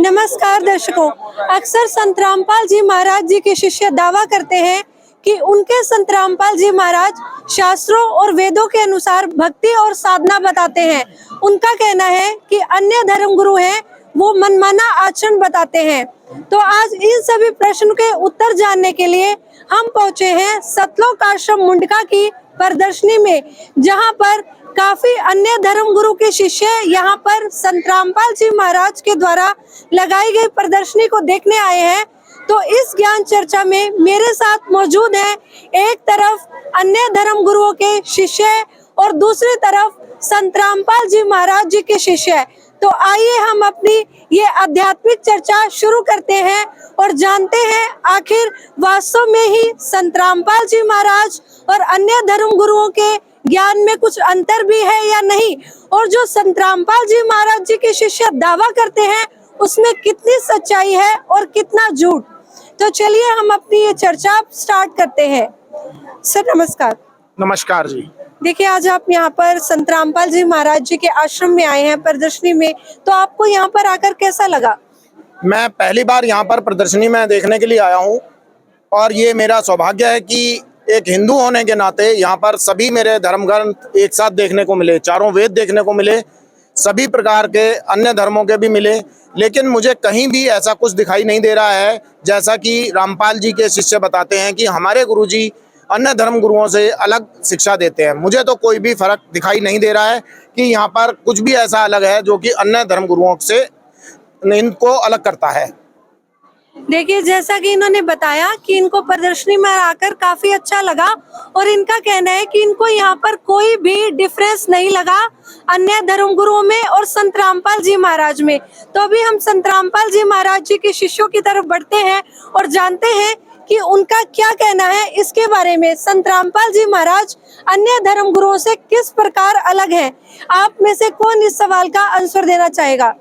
नमस्कार दर्शकों। अक्सर संत रामपाल जी महाराज जी के शिष्य दावा करते हैं कि उनके संत रामपाल जी महाराज शास्त्रों और वेदों के अनुसार भक्ति और साधना बताते हैं। उनका कहना है कि अन्य धर्म गुरु हैं वो मनमाना आचरण बताते हैं। तो आज इन सभी प्रश्नों के उत्तर जानने के लिए हम पहुंचे हैं सतलोक आश्रम मुंडका की प्रदर्शनी में, जहां पर काफी अन्य धर्म गुरु के शिष्य यहाँ पर संत रामपाल जी महाराज के द्वारा लगाई गई प्रदर्शनी को देखने आए हैं। तो इस ज्ञान चर्चा में मेरे साथ मौजूद हैं एक तरफ अन्य धर्म गुरुओं के शिष्य और दूसरी तरफ संत रामपाल जी महाराज जी के शिष्य। तो आइए हम अपनी ये आध्यात्मिक चर्चा शुरू करते हैं और जानते हैं आखिर वास्तव में ही संत रामपाल जी महाराज और अन्य धर्म गुरुओं के ज्ञान में कुछ अंतर भी है या नहीं, और जो संत रामपाल जी महाराज जी के शिष्य दावा करते हैं उसमें कितनी सच्चाई है और कितना झूठ। तो चलिए हम अपनी ये चर्चा स्टार्ट करते हैं। सर नमस्कार। नमस्कार जी। देखिए, आज आप यहाँ पर संत रामपाल जी महाराज जी के आश्रम में आए हैं प्रदर्शनी में, तो आपको यहाँ पर आकर कैसा लगा? मैं पहली बार यहाँ पर प्रदर्शनी में देखने के लिए आया हूँ और ये मेरा सौभाग्य है कि एक हिंदू होने के नाते यहाँ पर सभी मेरे धर्म ग्रंथ एक साथ देखने को मिले, चारों वेद देखने को मिले, सभी प्रकार के अन्य धर्मों के भी मिले। लेकिन मुझे कहीं भी ऐसा कुछ दिखाई नहीं दे रहा है जैसा कि रामपाल जी के शिष्य बताते हैं कि हमारे गुरुजी अन्य धर्म गुरुओं से अलग शिक्षा देते हैं। मुझे तो कोई भी फर्क दिखाई नहीं दे रहा है कि यहाँ पर कुछ भी ऐसा अलग है जो कि अन्य धर्म गुरुओं से इनको अलग करता है। देखिए, जैसा कि इन्होंने बताया कि इनको प्रदर्शनी में आकर काफी अच्छा लगा और इनका कहना है कि इनको यहाँ पर कोई भी डिफरेंस नहीं लगा अन्य धर्म गुरुओं में और संत रामपाल जी महाराज में। तो अभी हम संत रामपाल जी महाराज जी के शिष्यों की तरफ बढ़ते हैं और जानते हैं कि उनका क्या कहना है इसके बारे में। संत रामपाल जी महाराज अन्य धर्म गुरुओं से किस प्रकार अलग हैं? आप में से कौन इस सवाल का आंसर देना चाहेगा?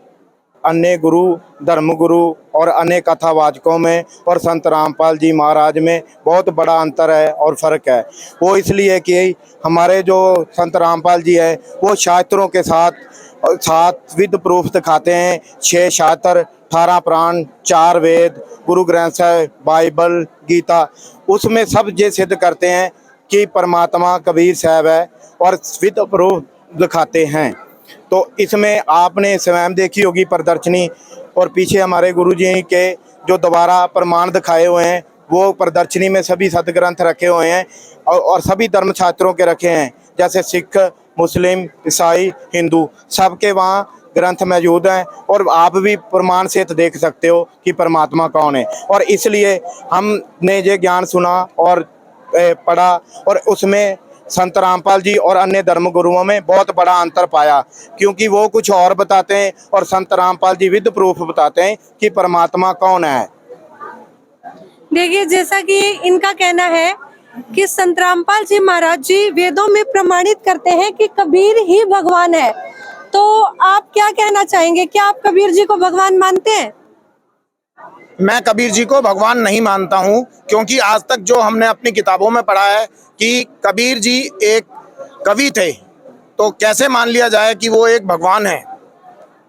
अन्य गुरु, धर्म गुरु और अन्य कथावाचकों में और संत रामपाल जी महाराज में बहुत बड़ा अंतर है और फर्क है। वो इसलिए कि हमारे जो संत रामपाल जी है वो शास्त्रों के साथ विद प्रूफ दिखाते हैं। 6 शास्त्र, 18 पुराण, 4 वेद, गुरु ग्रंथ साहिब, बाइबल, गीता, उसमें सब ये सिद्ध करते हैं कि परमात्मा कबीर साहब है और विद प्रूफ दिखाते हैं। तो इसमें आपने स्वयं देखी होगी प्रदर्शनी, और पीछे हमारे गुरुजी के जो दोबारा प्रमाण दिखाए हुए हैं वो प्रदर्शनी में सभी सदग्रंथ रखे हुए हैं और सभी धर्म शास्त्रों के रखे हैं, जैसे सिख, मुस्लिम, ईसाई, हिंदू, सबके वहाँ ग्रंथ मौजूद हैं और आप भी प्रमाण से देख सकते हो कि परमात्मा कौन है। और इसलिए हमने ये ज्ञान सुना और पढ़ा और उसमें संत रामपाल जी और अन्य धर्म गुरुओं में बहुत बड़ा अंतर पाया, क्योंकि वो कुछ और बताते हैं और संत रामपाल जी विद प्रूफ बताते हैं कि परमात्मा कौन है। देखिए, जैसा कि इनका कहना है कि संत रामपाल जी महाराज जी वेदों में प्रमाणित करते हैं कि कबीर ही भगवान है। तो आप क्या कहना चाहेंगे? क्या आप कबीर जी को भगवान मानते हैं? मैं कबीर जी को भगवान नहीं मानता हूँ, क्योंकि आज तक जो हमने अपनी किताबों में पढ़ा है कि कबीर जी एक कवि थे, तो कैसे मान लिया जाए कि वो एक भगवान है?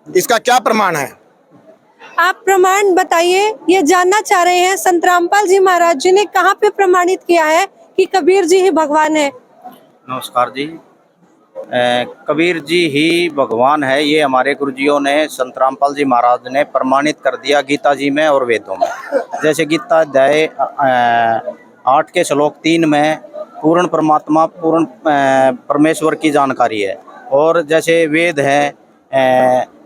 इसका क्या प्रमाण है? आप प्रमाण बताइए, ये जानना चाह रहे हैं संत रामपाल जी महाराज जी ने कहाँ पे प्रमाणित किया है कि कबीर जी ही भगवान है? नमस्कार जी। कबीर जी ही भगवान है, ये हमारे गुरुजियों ने संत रामपाल जी महाराज ने प्रमाणित कर दिया गीता जी में और वेदों में। जैसे गीता अध्याय 8 के श्लोक 3 में पूर्ण परमात्मा, पूर्ण परमेश्वर की जानकारी है। और जैसे वेद है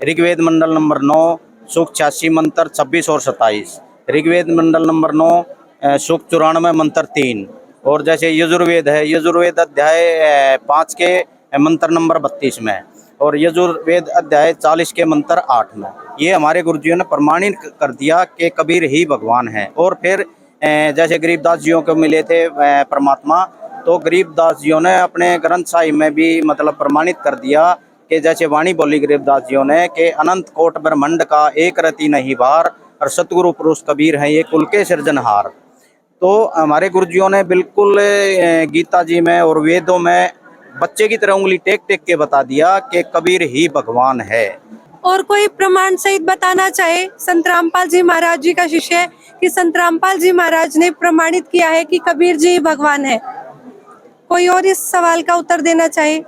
ऋग्वेद मंडल नंबर 9 सूक्त 86 मंत्र 26 और 27, ऋग्वेद मंडल नंबर 9 सूक्त 94 मंत्र 3, और जैसे यजुर्वेद है, यजुर्वेद अध्याय 5 के मंत्र नंबर 32 में, और यजुर्वेद अध्याय 40 के मंत्र 8 में। ये हमारे गुरुजियों ने प्रमाणित कर दिया कि कबीर ही भगवान है। और फिर जैसे गरीबदास जियों को मिले थे परमात्मा, तो गरीबदास जियों ने अपने ग्रंथ साहिब में भी मतलब प्रमाणित कर दिया कि जैसे वाणी बोली गरीबदास जियों ने कि अनंत कोट ब्रह्मंड का एक रति नहीं बार, और सतगुरु पुरुष कबीर है ये कुल के सृजनहार। तो हमारे गुरुजियों ने बिल्कुल गीता जी में और वेदों में बच्चे की तरह उंगली टेक टेक के बता दिया कि कबीर ही भगवान है। और कोई प्रमाण सहित बताना चाहे संत रामपाल जी महाराज जी का शिष्य है कि संत रामपाल जी महाराज ने प्रमाणित किया है कि कबीर जी भगवान है। कोई और इस सवाल का उत्तर देना चाहे?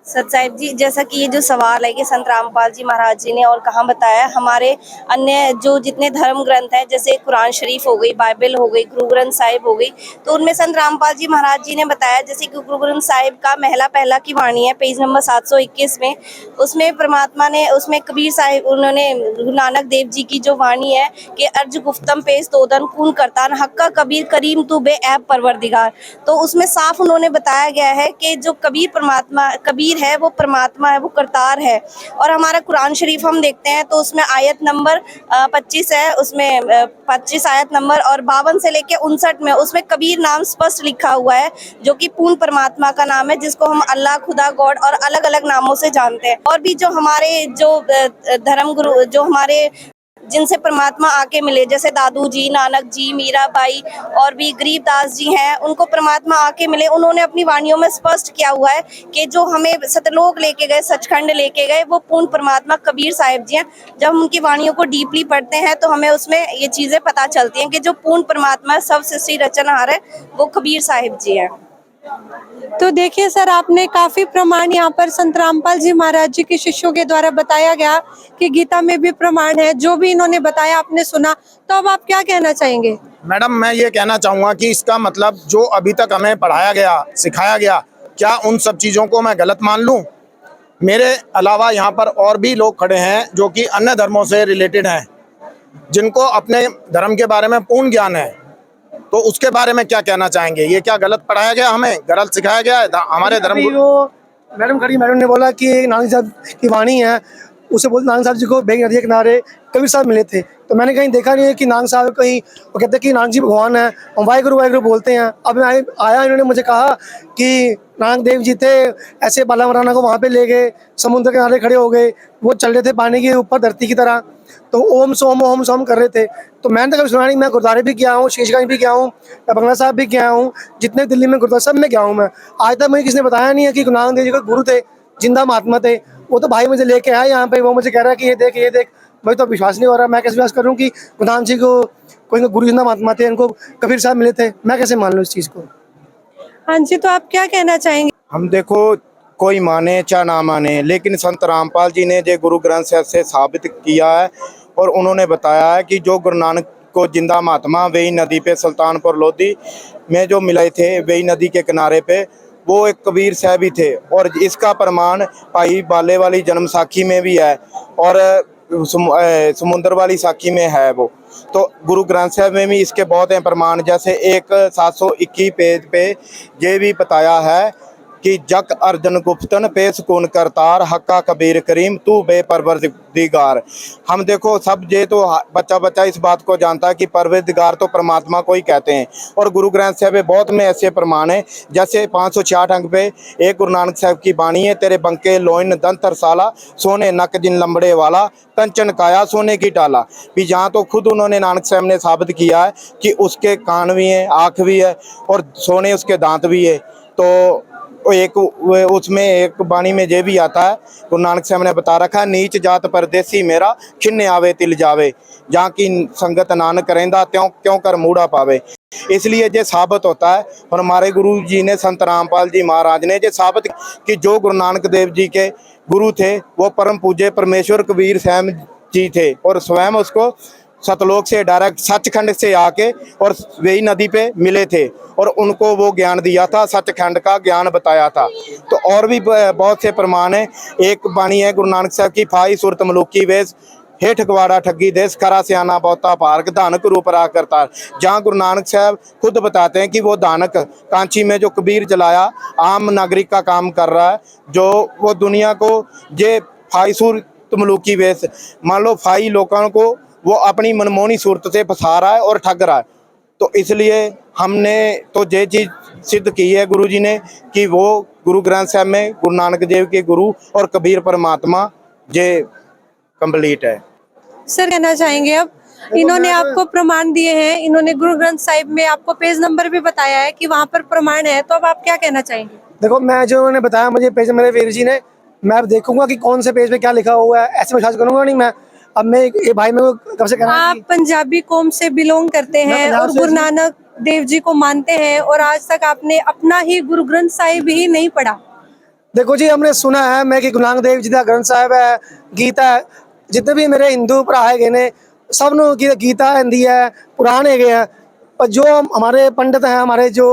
सत साहिब जी, जैसा कि ये जो सवाल है कि संत रामपाल जी महाराज जी ने और कहाँ बताया, हमारे अन्य जो जितने धर्म ग्रंथ हैं, जैसे कुरान शरीफ हो गई, बाइबल हो गई, गुरु ग्रंथ साहिब हो गई, तो उनमें संत रामपाल जी महाराज जी ने बताया, जैसे कि गुरु ग्रंथ साहिब का महला पहला की वाणी है, पेज नंबर 721 में, उसमें परमात्मा ने, उसमें कबीर साहिब, उन्होंने गुरु नानक देव जी की जो वाणी है कि अर्ज गुफ्तम पेश तोदन कून करतान हक्का कबीर करीम तू बे ऐब परवरदिगार, तो उसमें साफ उन्होंने बताया गया है कि जो कबीर परमात्मा, कबीर है वो परमात्मा है, वो करतार है। और हमारा कुरान शरीफ हम देखते हैं तो उसमें आयत नंबर 25 है, उसमें 25 आयत नंबर और 52 से लेके 59 में उसमें कबीर नाम स्पष्ट लिखा हुआ है, जो कि पूर्ण परमात्मा का नाम है, जिसको हम अल्लाह, खुदा, गॉड और अलग अलग नामों से जानते हैं। और भी जो हमारे जो धर्म गुरु, जो हमारे जिनसे परमात्मा आके मिले, जैसे दादू जी, नानक जी, मीराबाई और भी गरीबदास जी हैं, उनको परमात्मा आके मिले, उन्होंने अपनी वाणियों में स्पष्ट किया हुआ है कि जो हमें सतलोक लेके गए, सचखंड लेके गए, वो पूर्ण परमात्मा कबीर साहिब जी हैं। जब हम उनकी वाणियों को डीपली पढ़ते हैं तो हमें उसमें ये चीज़ें पता चलती हैं कि जो पूर्ण परमात्मा सब सृष्टि रचनहार है वो कबीर साहिब जी हैं। तो देखिए सर, आपने काफी प्रमाण यहाँ पर संत रामपाल जी महाराज जी के शिष्यों के द्वारा बताया गया कि गीता में भी प्रमाण है, जो भी इन्होंने बताया आपने सुना, तो अब आप क्या कहना चाहेंगे? मैडम, मैं ये कहना चाहूँगा कि इसका मतलब जो अभी तक हमें पढ़ाया गया, सिखाया गया, क्या उन सब चीज़ों को मैं गलत मान लूँ? मेरे अलावा यहाँ पर और भी लोग खड़े हैं जो कि अन्य धर्मों से रिलेटेड हैं, जिनको अपने धर्म के बारे में पूर्ण ज्ञान है, तो उसके बारे में क्या कहना चाहेंगे? ये क्या गलत पढ़ाया गया, हमें गलत सिखाया गया है? हमारे धर्म अभी वो मैडम खड़ी, मैडम ने बोला कि नानक साहब की वाणी है, उसे बोलते नानक साहब जी को बेग नदी के किनारे कबीर साहब मिले थे, तो मैंने कहीं देखा नहीं है कि नानक साहब कहीं वो कहते हैं कि नानक जी भगवान है, हम वाहिगुरु वाहिगुरु बोलते हैं। अब मैं आया, इन्होंने मुझे कहा कि नानक देव जी थे, ऐसे बाला मराना को वहाँ पे ले गए, समुद्र के किनारे खड़े हो गए, वो चल रहे थे पानी के ऊपर धरती की तरह, तो ओम सोम कर रहे थे। तो मैंने तो कभी सुना नहीं, मैं गुरुद्वारे भी गया हूँ, शीशगंज भी गया हूँ, बंगला साहब भी गया हूँ, जितने दिल्ली में गुरुद्वारा सब में गया हूँ मैं। आज तक मुझे किसी ने बताया नहीं है कि नानक देव जी को गुरु थे, जिंदा महात्मा थे। वो तो भाई मुझे लेके आया यहाँ पे, वो मुझे कह रहा है कि ये देख, मुझे तो विश्वास नहीं हो रहा। मैं कैसे विश्वास करूँ कि प्रधान जी को कोई गुरु जिंदा महात्मा थे, इनको कबीर साहब मिले थे, मैं कैसे मान लूँ इस चीज़ को? हाँ जी, तो आप क्या कहना चाहेंगे? हम देखो, कोई माने चाहे ना माने, लेकिन संत रामपाल जी ने जो गुरु ग्रंथ साहिब से साबित किया है और उन्होंने बताया है कि जो गुरु नानक को जिंदा महात्मा वेई नदी पे सुल्तानपुर लोधी में जो मिले थे, वेई नदी के किनारे पे, वो एक कबीर साहब ही थे। और इसका प्रमाण भाई बाले वाली जन्म साखी में भी है और समुद्र वाली साखी में है वो। तो गुरु ग्रंथ साहिब में भी इसके बहुत हैं प्रमाण। जैसे एक 721 पेज पे ये भी बताया है कि जक अर्जन गुप्तन पेश कौन करतार हक्का कबीर करीम तू बे परवरदिगार। हम देखो सब ये तो बच्चा इस बात को जानता है कि परवरदिगार तो परमात्मा को ही कहते हैं। और गुरु ग्रंथ साहिब में बहुत में ऐसे प्रमाण हैं, जैसे 566 अंक पे एक गुरु नानक साहब की बाणी है, तेरे बंके लोइन दंतर साला सोने नक जिन लंबड़े वाला कंचन काया सोने की टाला। भी जहाँ तो खुद उन्होंने नानक साहब ने साबित किया है कि उसके कान भी हैं, आँख भी है और सोने उसके दांत भी है। तो एक उसमें एक बाणी में ये भी आता है, गुरु नानक साहब ने बता रखा है, नीच जात परदेसी मेरा खिन्न आवे तिल जावे, जहाँ की संगत नानक करेंदा त्यों क्यों कर मूढ़ा पावे। इसलिए ये साबित होता है। और हमारे गुरु जी ने, संत रामपाल जी महाराज ने ये साबित कि जो गुरु नानक देव जी के गुरु थे वो परम पूज्य परमेश्वर कबीर साहब जी थे, और स्वयं उसको सतलोक से डायरेक्ट सचखंड से आके और वेई नदी पे मिले थे और उनको वो ज्ञान दिया था, सचखंड का ज्ञान बताया था। तो और भी बहुत से प्रमाण हैं। एक बाणी है गुरु नानक साहब की, फाई सुरत मलुकी वेश हेठ गवाड़ा ठगी देश खरा सियाना बहुता पार्क धानक रूप रा करतार। जहाँ गुरु नानक साहब खुद बताते हैं कि वो धानक कांची में जो कबीर जलाया आम नागरिक का काम कर रहा है, जो वो दुनिया को ये फाई सुरत मलुकी वेश, मान लो फाई लोगों को वो अपनी मनमोहनी सूरत से फंसा रहा है और ठग रहा है। तो इसलिए हमने तो ये चीज़ सिद्ध की है गुरु जी ने कि वो गुरु ग्रंथ साहब में गुरु नानक देव के गुरु और कबीर परमात्मा ये कंप्लीट है। सर कहना चाहेंगे अब, इन्होंने आपको प्रमाण दिए हैं, इन्होंने गुरु ग्रंथ साहिब में आपको पेज नंबर भी बताया है कि वहाँ पर प्रमाण है, तो अब आप क्या कहना चाहेंगे? देखो, मैं जो उन्होंने बताया मुझे पेज, मेरे वीर जी ने, मैं अब देखूंगा कि कौन से पेज पे क्या लिखा हुआ है, ऐसे विश्वास करूंगा नहीं मैं। अब मैं ये भाई मेरे को कब से कहना है आप पंजाबी कौम से बिलोंग करते हैं पंजाब और से गुरु जी। नानक देव जी को मानते हैं और आज तक आपने अपना ही गुरु ग्रंथ साहिब ही नहीं पढ़ा। देखो जी, हमने सुना है मैं कि गुरु नानक देव जी का ग्रंथ साहिब है, गीता है, जितने भी मेरे हिंदू भरा है गए ने सब नु गीता हिंदी है, पुराण है गए हैं। पर जो हमारे पंडित हैं, हमारे जो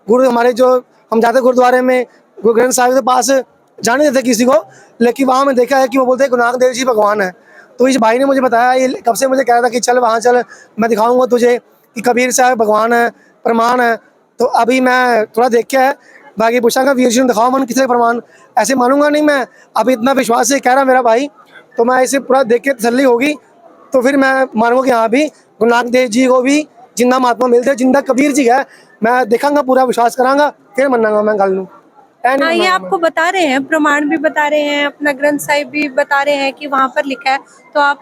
गुरु, हमारे जो हम जाते गुरुद्वारे में गुरु ग्रंथ साहिब के पास जाने देते किसी को, लेकिन वहाँ मैं देखा है कि वो बोलते हैं गुरु नानक देव जी भगवान है। तो इस भाई ने मुझे बताया, ये कब से मुझे कह रहा था कि चल वहाँ चल, मैं दिखाऊंगा तुझे कि कबीर साहब भगवान है, प्रमाण है। तो अभी मैं थोड़ा देख के है, बाकी पूछागा वीर जी ने दिखाओ मन किसी प्रमाण, ऐसे मानूंगा नहीं मैं। अभी इतना विश्वास से कह रहा मेरा भाई, तो मैं इसे पूरा देख के तसल्ली होगी तो फिर मैं मानूंगा कि हाँ भी गुरु नानक देव जी को भी जिंदा महात्मा मिलते हैं, जिंदा कबीर जी है। मैं देखांगा, पूरा विश्वास करांगा, फिर मनांगा मैं गल नूं। हाँ, ये आपको बता रहे हैं, प्रमाण भी बता रहे हैं, अपना ग्रंथ साहिब भी बता रहे हैं कि वहाँ पर लिखा है, तो आप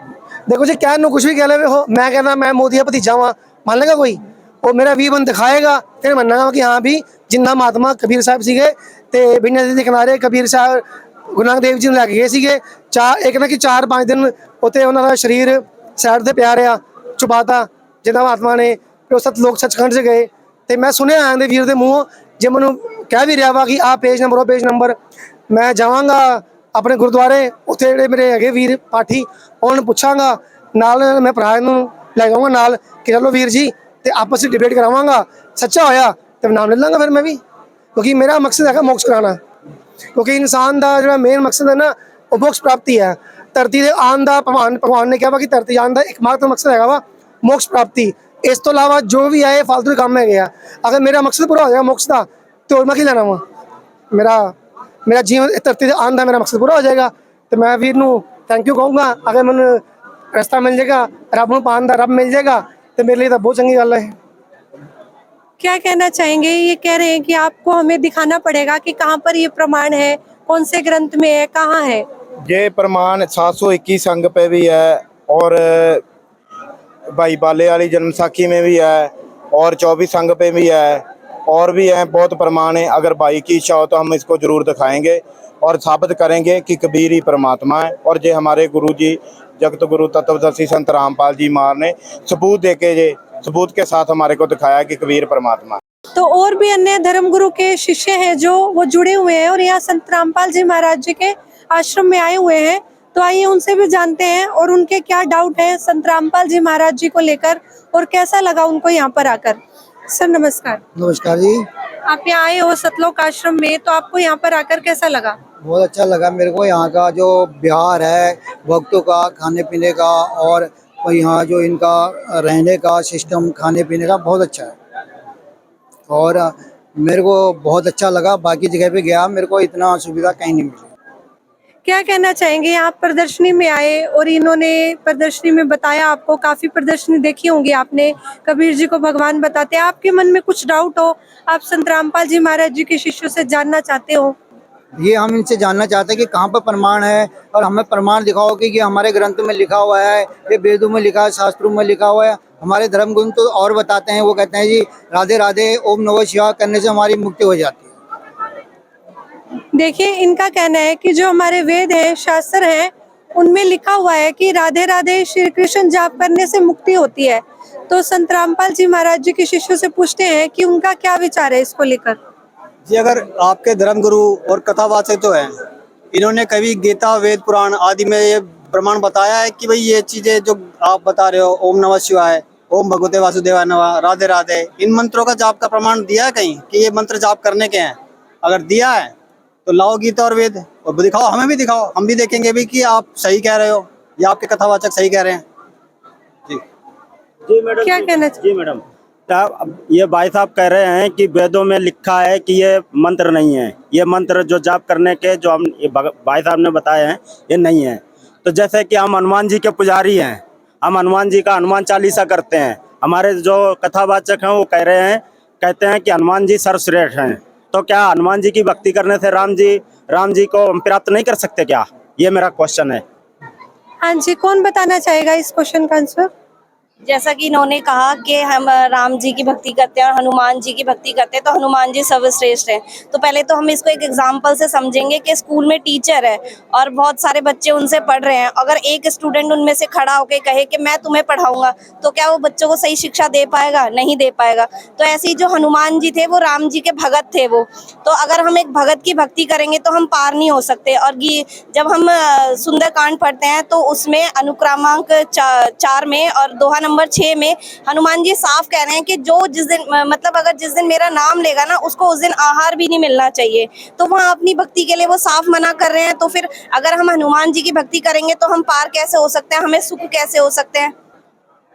देखो जी, क्या कुछ भी कह ले हो, मैं कहना मैं मोदी का भतीजा हुआ, मान लेगा कोई? और मेरा वी बन दिखाएगा फिर मनांगा कि हाँ भी जिंदा महात्मा कबीर साहब सीगे ते बिन नदी के किनारे कबीर साहब गुरु नानक देव जी ने लैके गए सीगे। एक ना कि 4-5 दिन उत्थे उन्हां दा शरीर साइड ते पिया रहा छुपाता जिंदा महात्मा ने। फिर सत लोग सचखंड से गए तो मैं सुनिया आंदे वीर के मूँहों, जे मैनू कह भी रहा वा कि आ पेज नंबर, वो पेज नंबर, मैं जावांगा अपने गुरुद्वारे, उत्थे जिहड़े मेरे हैगे वीर पाठी उन्होंने पूछांगा, नाल मैं भरा नूं लै जाऊंगा नाल कि चलो वीर जी ते आपस में डिबेट करावांगा, सच्चा होया तो नाम ले लांगा फिर मैं भी, क्योंकि मेरा मकसद है मोक्ष कराना। क्योंकि इंसान का जो मेन मकसद है ना वो मोक्ष प्राप्ति है। धरती से आन का भगवान ने कहा कि धरती आन का एकमात्र मकसद है वा मोक्ष प्राप्ति। इस तो इलावा जो भी है फालतू काम है गया। अगर मेरा मकसद पूरा हो जाएगा मोक्ष का तो और मैं की लेना वा, मेरा जीवन धरती से आन का मेरा मकसद पूरा हो जाएगा। तो मैं वीर नूं थैंक यू कहूँगा। अगर मैंने रास्ता मिल जाएगा रब नूं पान दा, रब मिल जाएगा तो मेरे लिए तो बहुत चंगी गल है। क्या कहना चाहेंगे? ये कह रहे हैं कि आपको हमें दिखाना पड़ेगा कि कहाँ पर ये प्रमाण है, कौन से ग्रंथ में है, कहाँ है? ये प्रमाण 721 अंग पे भी है और भाई बाले वाली जन्म साखी में भी है और 24 अंग पे भी है और भी है, बहुत प्रमाण है। अगर भाई की इच्छा हो तो हम इसको जरूर दिखाएंगे और साबित करेंगे कि कबीर ही परमात्मा है। और ये हमारे गुरु जी जगत गुरु तत्वदर्शी संत रामपाल जी मार ने सबूत के साथ हमारे को दिखाया कि कबीर परमात्मा। तो और भी अन्य धर्म गुरु के शिष्य हैं जो वो जुड़े हुए हैं और यहाँ संत रामपाल जी महाराज जी के आश्रम में आए हुए हैं, तो आइए उनसे भी जानते हैं और उनके क्या डाउट है संत रामपाल जी महाराज जी को लेकर और कैसा लगा उनको यहाँ पर आकर। सर नमस्कार। नमस्कार जी। आप यहाँ आए हो सतलोक आश्रम में, तो आपको यहाँ पर आकर कैसा लगा? बहुत अच्छा लगा मेरे को। यहाँ का जो बिहार है भक्तों का, खाने पीने का और यहाँ जो इनका रहने का सिस्टम, खाने पीने का बहुत अच्छा है और मेरे को बहुत अच्छा लगा। बाकी जगह पे गया मेरे को इतना सुविधा कहीं नहीं मिली। क्या कहना चाहेंगे? आप प्रदर्शनी में आए और इन्होंने प्रदर्शनी में बताया, आपको काफी प्रदर्शनी देखी होंगी आपने, कबीर जी को भगवान बताते हैं, आपके मन में कुछ डाउट हो, आप संत रामपाल जी महाराज जी के शिष्यों से जानना चाहते हो, ये हम इनसे जानना चाहते हैं कि कहाँ पर प्रमाण है और हमें प्रमाण दिखाओ कि ये हमारे ग्रंथ में लिखा हुआ है, ये वेदों में लिखा है, शास्त्रों में लिखा हुआ है। हमारे धर्म गुरु तो और बताते हैं, वो कहते हैं जी राधे राधे ओम नमः शिवाय करने से हमारी मुक्ति हो जाती है। देखिए इनका कहना है कि जो हमारे वेद है, शास्त्र है, उनमें लिखा हुआ है कि राधे राधे श्री कृष्ण जाप करने से मुक्ति होती है। तो संत रामपाल जी महाराज जी के शिष्यों से पूछते हैं कि उनका क्या विचार है इसको लेकर। जी, अगर आपके धर्म गुरु और कथावाचक तो हैं, इन्होंने कभी गीता, वेद, पुराण आदि में ये प्रमाण बताया है कि भाई ये चीजें जो आप बता रहे हो, ओम नमः शिवाय, ओम भगवते वासुदेवाय नमः, राधे राधे, इन मंत्रों का जाप का प्रमाण दिया है कहीं कि ये मंत्र जाप करने के हैं? अगर दिया है तो लाओ गीता और वेद और दिखाओ, हमें भी दिखाओ, हम भी देखेंगे भी कि आप सही कह रहे हो या आपके कथावाचक सही कह रहे हैं। जी मैडम, क्या कहना जी मैडम, ये भाई साहब कह रहे हैं कि वेदों में लिखा है कि ये मंत्र नहीं है, ये मंत्र जो जाप करने के जो हम भाई साहब ने बताए हैं ये नहीं है। तो जैसे कि हम हनुमान जी के पुजारी हैं, हम हनुमान जी का हनुमान चालीसा करते हैं, हमारे जो कथावाचक हैं वो कहते हैं कि हनुमान जी सर्वश्रेष्ठ हैं। तो क्या हनुमान जी की भक्ति करने से राम जी को हम प्राप्त नहीं कर सकते क्या? ये मेरा क्वेश्चन है। हाँ जी, कौन बताना चाहेगा इस क्वेश्चन का आंसर? जैसा कि इन्होंने कहा कि हम राम जी की भक्ति करते हैं और हनुमान जी की भक्ति करते हैं, तो हनुमान जी सर्वश्रेष्ठ हैं। तो पहले तो हम इसको एक एग्जाम्पल से समझेंगे कि स्कूल में टीचर है और बहुत सारे बच्चे उनसे पढ़ रहे हैं। अगर एक स्टूडेंट उनमें से खड़ा होकर कहे कि मैं तुम्हें पढ़ाऊंगा, तो क्या वो बच्चों को सही शिक्षा दे पाएगा? नहीं दे पाएगा। तो ऐसे ही जो हनुमान जी थे वो राम जी के भगत थे वो। तो अगर हम एक भगत की भक्ति करेंगे तो हम पार नहीं हो सकते। और जब हम सुंदरकांड पढ़ते हैं तो उसमें अनुक्रमांक 4 में और दोहा नंबर 6 में हनुमान जी साफ कह रहे हैं कि जो जिस दिन मतलब अगर जिस दिन मेरा नाम लेगा ना, उसको उस दिन आहार भी नहीं मिलना चाहिए। तो वहाँ अपनी भक्ति के लिए वो साफ मना कर रहे हैं। तो फिर अगर हम हनुमान जी की भक्ति करेंगे तो हम पार कैसे हो सकते हैं? हमें सुख कैसे हो सकते हैं?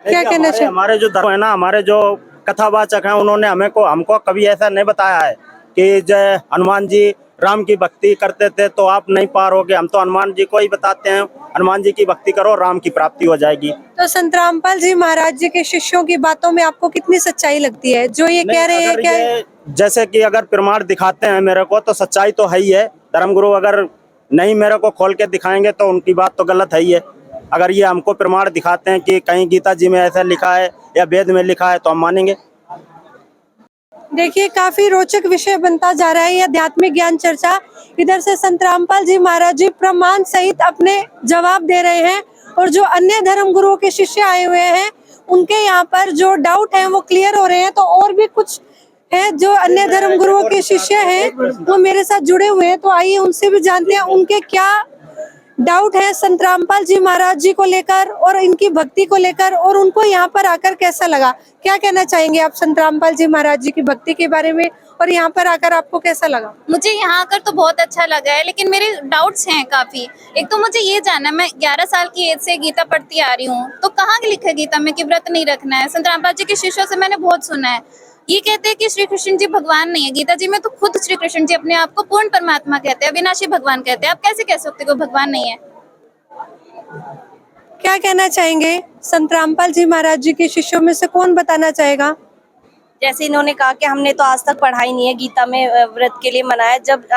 क्या कहना चाहिए? हमारे जो धर्म है ना, हमारे जो कथावाचक हैं, उन्होंने हमको कभी ऐसा नहीं बताया है कि जय हनुमान जी राम की भक्ति करते थे तो आप नहीं पार होगे। हम तो हनुमान जी को ही बताते हैं, हनुमान जी की भक्ति करो, राम की प्राप्ति हो जाएगी। तो संत रामपाल जी महाराज जी के शिष्यों की बातों में आपको कितनी सच्चाई लगती है जो ये कह रहे हैं? क्या जैसे कि अगर प्रमाण दिखाते हैं मेरे को तो सच्चाई तो है ही है। धर्मगुरु अगर नहीं मेरे को खोल के दिखाएंगे तो उनकी बात तो गलत है ही है। अगर ये हमको प्रमाण दिखाते हैं कि कहीं गीता जी में ऐसा लिखा है या वेद में लिखा है तो हम मानेंगे। देखिए, काफी रोचक विषय बनता जा रहा है ये आध्यात्मिक ज्ञान चर्चा। इधर से संत रामपाल जी महाराज जी प्रमाण सहित अपने जवाब दे रहे हैं और जो अन्य धर्म गुरुओं के शिष्य आए हुए हैं उनके यहाँ पर जो डाउट है वो क्लियर हो रहे हैं। तो और भी कुछ है जो अन्य धर्म गुरुओं के शिष्य हैं वो मेरे साथ जुड़े हुए हैं, तो आइए उनसे भी जानते हैं उनके क्या डाउट है संत रामपाल जी महाराज जी को लेकर और इनकी भक्ति को लेकर, और उनको यहाँ पर आकर कैसा लगा। क्या कहना चाहेंगे आप संत रामपाल जी महाराज जी की भक्ति के बारे में, और यहाँ पर आकर आपको कैसा लगा? मुझे यहाँ आकर तो बहुत अच्छा लगा है, लेकिन मेरे डाउट्स हैं काफी। एक तो मुझे ये जानना है, मैं 11 साल की एज से गीता पढ़ती आ रही हूँ, तो कहाँ लिखा है गीता में कि व्रत नहीं रखना है? संत रामपाल जी के शिष्यों से मैंने बहुत सुना है, ये कहते हैं कि श्री कृष्ण जी भगवान नहीं है। गीता जी में तो खुद श्री कृष्ण जी अपने आप को पूर्ण परमात्मा कहते हैं, अविनाशी भगवान कहते हैं। आप कैसे कह सकते हो भगवान नहीं है? क्या कहना चाहेंगे? संत रामपाल जी महाराज जी के शिष्यों में से कौन बताना चाहेगा? जैसे इन्होंने कहा कि हमने तो आज तक पढ़ा ही नहीं है गीता में व्रत के लिए मना है। जब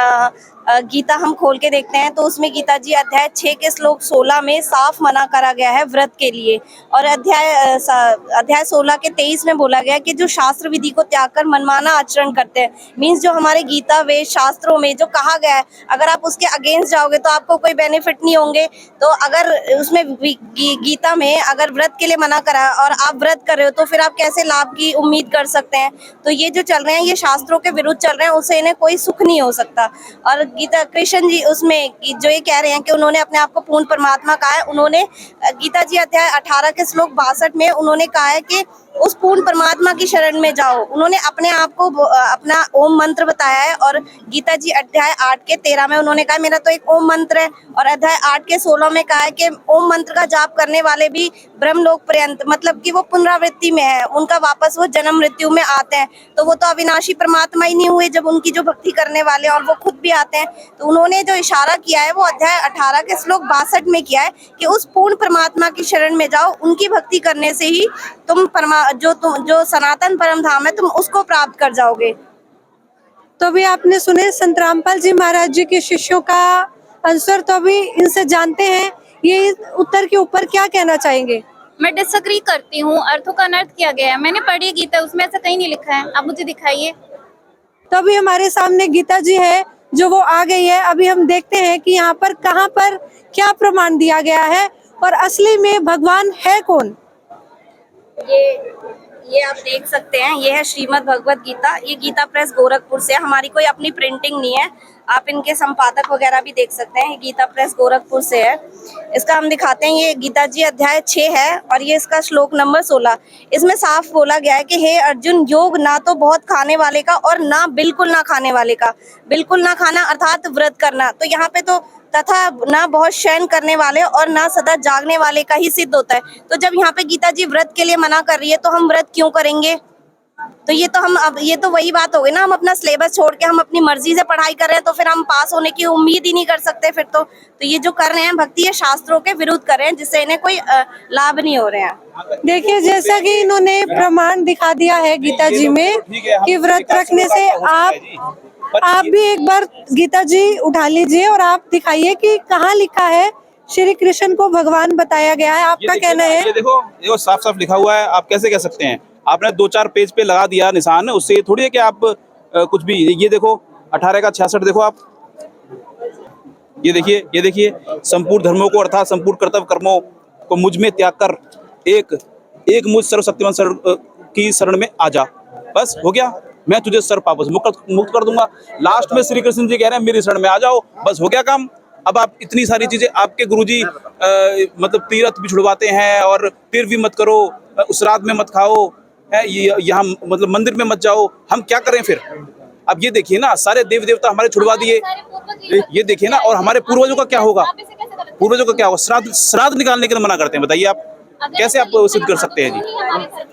गीता हम खोल के देखते हैं तो उसमें गीता जी अध्याय 6 के श्लोक 16 में साफ मना करा गया है व्रत के लिए, और अध्याय 16 के 23 में बोला गया कि जो शास्त्र विधि को त्याग कर मनमाना आचरण करते हैं, मीन्स जो हमारे गीता वेद शास्त्रों में जो कहा गया है, अगर आप उसके अगेंस्ट जाओगे तो आपको कोई बेनिफिट नहीं होंगे। तो अगर उसमें गीता में अगर व्रत के लिए मना करा है और आप व्रत कर रहे हो तो फिर आप कैसे लाभ की उम्मीद कर सकते हैं? तो ये जो चल रहे हैं ये शास्त्रों के विरुद्ध चल रहे हैं, उससे इन्हें कोई सुख नहीं हो सकता। और गीता कृष्ण जी उसमें जो ये कह रहे हैं कि उन्होंने अपने आप को पूर्ण परमात्मा कहा है, उन्होंने गीता जी अध्याय 18 के श्लोक 62 में उन्होंने कहा है कि उस पूर्ण परमात्मा की शरण में जाओ। उन्होंने अपने आप को अपना ओम मंत्र बताया है, और गीता जी अध्याय 8 के 13 में उन्होंने कहा मेरा तो एक ओम मंत्र है, और अध्याय 8 के 16 में कहा है कि ओम मंत्र का जाप करने वाले भी ब्रह्मलोक पर्यंत, मतलब कि वो पुनरावृत्ति में है, उनका वापस वो जन्म मृत्यु में आते हैं। तो वो तो अविनाशी परमात्मा ही नहीं हुए जब उनकी जो भक्ति करने वाले और वो खुद भी आते हैं। तो उन्होंने जो इशारा किया है वो अध्याय 18 के श्लोक 62 में किया है कि उस पूर्ण परमात्मा की शरण में जाओ, उनकी भक्ति करने से ही तुम जो सनातन परम धाम है तुम उसको प्राप्त कर जाओगे। तो अभी आपने सुने संत रामपाल जी महाराज जी के शिष्यों का आंसर, तो अभी इनसे जानते हैं ये उत्तर के ऊपर क्या कहना चाहेंगे। मैं डिसएग्री करती हूँ, अर्थों का अनर्थ किया गया है। मैंने पढ़ी गीता, उसमें ऐसा कहीं नहीं लिखा है, आप मुझे दिखाइए। तो अभी हमारे सामने गीता जी है जो वो आ गई है। अभी हम देखते हैं कि यहाँ पर कहाँ पर क्या प्रमाण दिया गया है और असली में भगवान है कौन। ये आप देख सकते हैं, ये है श्रीमद् भगवत गीता। ये गीता प्रेस गोरखपुर से, हमारी कोई अपनी प्रिंटिंग नहीं है। आप इनके संपादक वगैरह भी देख सकते हैं। गीता प्रेस गोरखपुर से है। इसका हम दिखाते हैं, ये गीता जी अध्याय 6 है और ये इसका श्लोक नंबर 16। इसमें साफ बोला गया है कि हे अर्जुन, योग ना तो बहुत खाने वाले का और ना बिल्कुल ना खाने वाले का। बिल्कुल ना खाना अर्थात व्रत करना। तो यहाँ पे तो तथा ना बहुत शयन करने वाले और ना सदा जागने वाले का ही सिद्ध होता है। तो जब यहाँ पे गीता जी व्रत के लिए मना कर रही है तो हम व्रत क्यों करेंगे? तो ये तो वही बात हो गई ना, हम अपना सिलेबस छोड़ के हम अपनी मर्जी से पढ़ाई कर रहे हैं तो फिर हम पास होने की उम्मीद ही नहीं कर सकते फिर तो ये जो कर रहे हैं भक्ति ये शास्त्रों के विरुद्ध कर रहे हैं, जिससे इन्हें कोई लाभ नहीं हो रहे हैं। देखिए, जैसा कि इन्होंने प्रमाण दिखा दिया है गीता जी में कि व्रत रखने से आप भी एक बार गीता जी उठा लीजिए और आप दिखाइए कि कहाँ लिखा है श्री कृष्ण को भगवान बताया गया है, आपका कहना है? ये देखो साफ साफ लिखा हुआ है, आप कैसे कह सकते हैं? आपने 2-4 पेज पे लगा दिया निशान, उससे ये थोड़ी है कि आप कुछ भी। ये देखो 18 का 66 देखो आप, ये देखिए संपूर्ण धर्मों को अर्थात संपूर्ण कर्तव्य कर्मों को मुझ में त्याग कर एक मुझ सर्वशक्तिमान की शरण में आ जा, बस हो गया, मैं तुझे सर्व पापों से मुक्त कर दूंगा। लास्ट में श्री कृष्ण जी कह रहे हैं मेरी शरण में आ जाओ, बस हो गया काम। अब आप इतनी सारी चीजें, आपके गुरुजी मतलब तीर्थ भी छुड़वाते हैं और फिर भी मत करो, श्राद्ध में मत खाओ, यहाँ मतलब मंदिर में मत जाओ, हम क्या करें फिर? अब ये देखिए ना, सारे देव देवता हमारे छुड़वा दिए, ये देखिए ना, और हमारे पूर्वजों का क्या होगा? पूर्वजों का क्या होगा? श्राद्ध निकालने के लिए मना करते हैं, बताइए आप कैसे आप सिद्ध कर सकते हैं जी?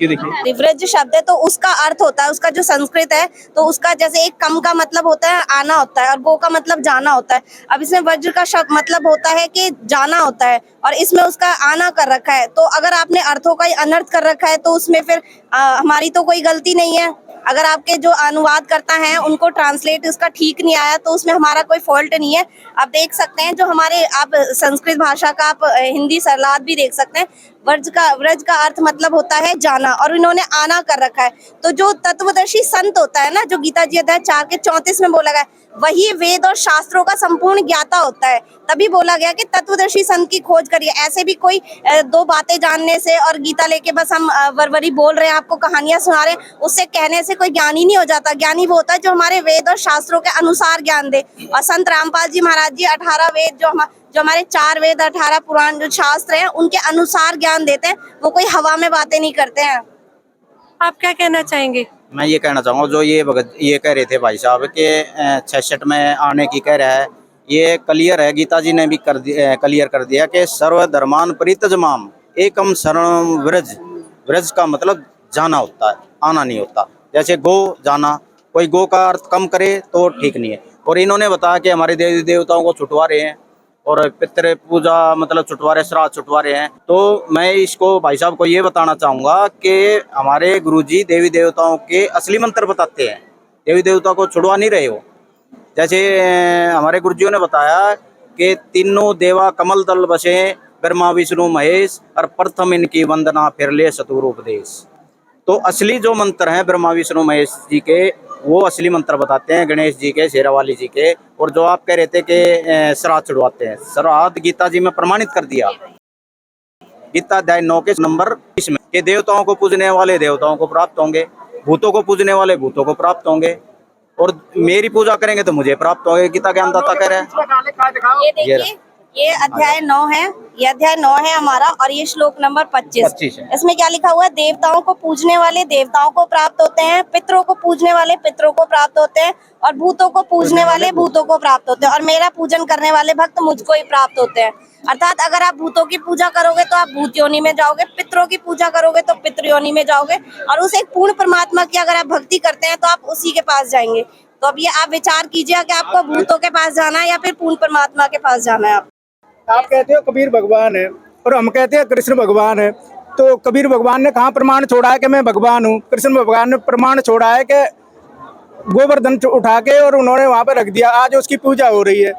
ये देखिए व्रज शब्द है तो उसका अर्थ होता है, उसका जो संस्कृत है तो उसका जैसे एक कम का मतलब होता है आना होता है और गो का मतलब जाना होता है। अब इसमें वज्र का शब्द मतलब होता है कि जाना होता है और इसमें उसका आना कर रखा है। तो अगर आपने अर्थों का ही अनर्थ कर रखा है तो उसमें फिर हमारी तो कोई गलती नहीं है। अगर आपके जो अनुवाद करता है उनको ट्रांसलेट उसका ठीक नहीं आया तो उसमें हमारा कोई फॉल्ट नहीं है। आप देख सकते हैं जो हमारे, आप संस्कृत भाषा का आप हिंदी सरलाद भी देख सकते हैं। व्रज का अर्थ मतलब होता है जाना और इन्होंने आना कर रखा है। तो जो तत्वदर्शी संत होता है ना, जो गीता जी अध्याय 4 के 34 में बोला गया, वही वेद और शास्त्रों का संपूर्ण ज्ञाता होता है। तभी बोला गया कि तत्वदर्शी संत की खोज करिए। ऐसे भी कोई 2 बातें जानने से और गीता लेके बस हम वरवरी बोल रहे हैं, आपको कहानियां सुना रहे हैं, उससे कहने से कोई ज्ञानी नहीं हो जाता। ज्ञानी वो होता है जो हमारे वेद और शास्त्रों के अनुसार ज्ञान दे। और संत रामपाल जी महाराज जी 18 वेद जो हमारे 4 वेद 18 पुराण जो शास्त्र हैं उनके अनुसार ज्ञान देते हैं। वो कोई हवा में बातें नहीं करते हैं। आप क्या कहना चाहेंगे? मैं ये कहना चाहूँगा, जो ये कह रहे थे भाई साहब के 66 में आने की कह रहा है, ये क्लियर है, गीता जी ने भी क्लियर कर दिया कि सर्वधर्मान परित्यज्यमाम एकम शरणं व्रज। व्रज का मतलब जाना होता है, आना नहीं होता। जैसे गो जाना, कोई गो का अर्थ कम करे तो ठीक नहीं है। और इन्होंने बताया कि हमारे देवी देवताओं को छुटवा रहे हैं और पितृ पूजा मतलब छुटवा रहे, श्राद्ध छुटवा रहे हैं। तो मैं इसको भाई साहब को ये बताना चाहूँगा कि हमारे गुरुजी देवी देवताओं के असली मंत्र बताते हैं, देवी देवता को छुड़वा नहीं रहे हो। जैसे हमारे गुरुजियों ने बताया कि तीनों देवा कमल दल बसे, ब्रह्मा विष्णु महेश, और प्रथम इनकी वंदना फिर ले सतुर उपदेश। तो असली जो मंत्र हैं ब्रह्मा विष्णु महेश जी के, वो असली मंत्र बताते हैं, गणेश जी के, शेरावाली जी के। और जो आप कह रहे थे कि श्राद्ध छुड़वाते हैं, श्राद्ध गीता जी में प्रमाणित कर दिया, गीता अध्याय 9 के नंबर 20 में, कि देवताओं को पूजने वाले देवताओं को प्राप्त होंगे, भूतों को पूजने वाले भूतों को प्राप्त होंगे, और मेरी पूजा करेंगे तो मुझे प्राप्त होंगे। गीता ज्ञानदाता कह रहे हैं। ये देखिए, ये अध्याय 9 है, ये अध्याय 9 है हमारा और ये श्लोक नंबर 25 है। इसमें क्या लिखा हुआ है? देवताओं को पूजने वाले देवताओं को प्राप्त होते हैं, पितरों को पूजने वाले पितरों को प्राप्त होते हैं, और भूतों को पूजने वाले भूतों को प्राप्त होते हैं, और मेरा पूजन करने वाले भक्त मुझको ही प्राप्त होते हैं। अर्थात अगर आप भूतों की पूजा करोगे तो आप भूत योनि में जाओगे, पितरों की पूजा करोगे तो पितृ योनि में जाओगे, और उस एक पूर्ण परमात्मा की अगर आप भक्ति करते हैं तो आप उसी के पास जाएंगे। तो अब ये आप विचार कीजिए कि आपको भूतों के पास जाना है या फिर पूर्ण परमात्मा के पास जाना है। आप कहते हो कबीर भगवान है और हम कहते हैं कृष्ण भगवान है, तो कबीर भगवान ने कहाँ प्रमाण छोड़ा है कि मैं भगवान हूँ? कृष्ण भगवान ने प्रमाण छोड़ा है कि गोवर्धन उठा के और उन्होंने वहाँ पे रख दिया, आज उसकी पूजा हो रही है।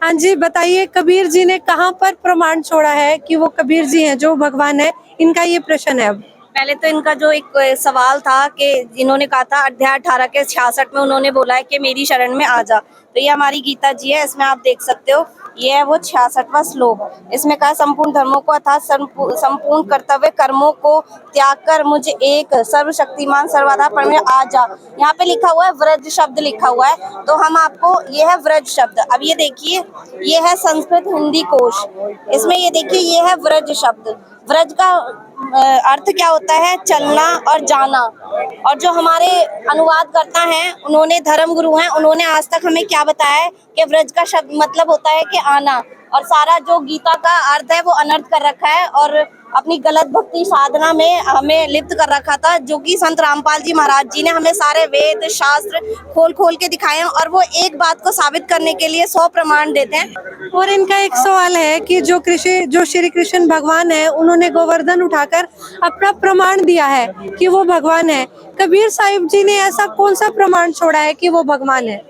हाँ जी, बताइए कबीर जी ने कहाँ पर प्रमाण छोड़ा है कि वो कबीर जी हैं जो भगवान है? इनका ये प्रश्न है। अब पहले तो इनका जो एक सवाल था कि इन्होंने कहा था अध्याय 18 के 66 में उन्होंने बोला है कि मेरी शरण में आ जा। तो ये हमारी गीता जी है, इसमें आप देख सकते हो, ये है वो 66वां श्लोक। इसमें कहा संपूर्ण धर्मों को अर्थात संपूर्ण कर्तव्य कर्मों को त्याग कर मुझे एक सर्वशक्तिमान सर्वाधार परमेश्वर आ जा। यहाँ पे लिखा हुआ है व्रज शब्द लिखा हुआ है, तो हम आपको, ये है व्रज शब्द। अब ये देखिए, ये है संस्कृत हिंदी कोश, इसमें ये देखिए ये है व्रज शब्द। व्रज का अर्थ क्या होता है? चलना और जाना। और जो हमारे अनुवाद करता है, उन्होंने धर्म गुरु हैं, उन्होंने आज तक हमें क्या बताया है कि व्रज का शब्द मतलब होता है कि आना, और सारा जो गीता का अर्थ है वो अनर्थ कर रखा है और अपनी गलत भक्ति साधना में हमें लिप्त कर रखा था, जो कि संत रामपाल जी महाराज जी ने हमें सारे वेद शास्त्र खोल खोल के दिखाए हैं, और वो एक बात को साबित करने के लिए 100 प्रमाण देते हैं। और इनका एक सवाल है कि जो श्री कृष्ण भगवान है, उन्होंने गोवर्धन उठाकर अपना प्रमाण दिया है कि वो भगवान है। कबीर साहिब जी ने ऐसा कौन सा प्रमाण छोड़ा है कि वो भगवान है?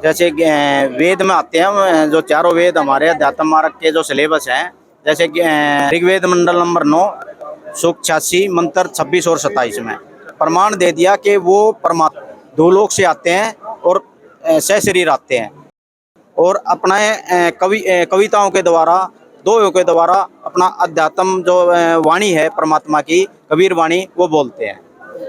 जैसे वेद में आते हैं जो चारों वेद हमारे अध्यात्म मार्ग के जो सिलेबस हैं, जैसे ऋग्वेद मंडल नंबर 9 सूक्त 86 मंत्र 26 और 27 में प्रमाण दे दिया कि वो परमात्मा धूलोक से आते हैं और सशरीर आते हैं और अपना कविताओं के द्वारा, दोहों के द्वारा अपना अध्यात्म जो वाणी है परमात्मा की, कबीर वाणी, वो बोलते हैं।